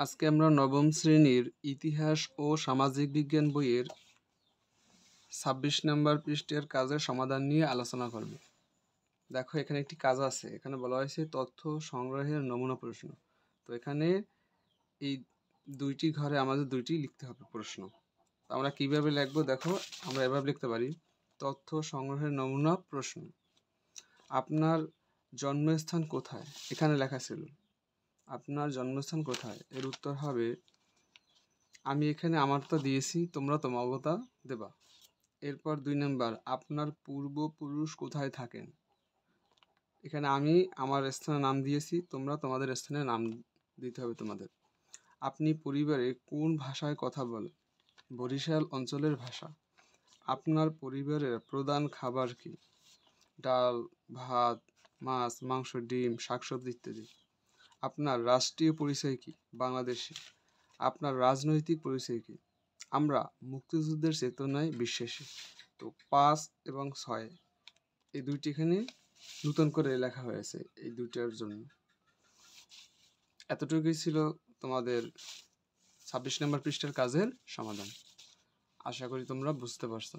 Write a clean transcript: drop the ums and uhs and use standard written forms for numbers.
আজকে আমরা নবম শ্রেণীর ইতিহাস ও সামাজিক বিজ্ঞান বইয়ের ২৬ নম্বর পৃষ্ঠার কাজের সমাধান নিয়ে আলোচনা করব। দেখো, এখানে একটি কাজ আছে। এখানে বলা হয়েছে তথ্য সংগ্রহের নমুনা প্রশ্ন। তো এখানে এই দুইটি ঘরে আমাদের দুইটি লিখতে হবে প্রশ্ন। তো আমরা কিভাবে লিখবো? দেখো, আমরা এভাবে লিখতে পারি, তথ্য সংগ্রহের নমুনা প্রশ্ন। আপনার জন্মস্থান কোথায়? এখানে লেখা ছিল আপনার জন্মস্থান কোথায়। এর উত্তর হবে, আমি এখানে আমারটা দিয়েছি, তোমরা তোমাগোটা দেবা। এরপর ২ নাম্বার, আপনার পূর্বপুরুষ কোথায় থাকেন? এখানে আমি আমার স্থানের নাম দিয়েছি, তোমরা তোমাদের স্থানের নাম দিতে হবে তোমাদের। আপনি পরিবারে কোন ভাষায় কথা বলেন? বরিশাল অঞ্চলের ভাষা। আপনার পরিবারের প্রধান খাবার কি? ডাল, ভাত, মাছ, মাংস, ডিম, শাকসবজি ইত্যাদি। আপনার রাষ্ট্রীয় পরিচয় কি? বাংলাদেশী। আপনার রাজনৈতিক পরিচয় কি? আমরা মুক্তিযুদ্ধের চেতনায় বিশ্বাসী। তো ৫ এবং ৬ এই দুইটি এখানে নতুন করে লেখা হয়েছে এই দুইটার জন্য। এতটুকুই ছিল তোমাদের ২৬ নম্বর পৃষ্ঠার কাজের সমাধান। আশা করি তোমরা বুঝতে পারছো।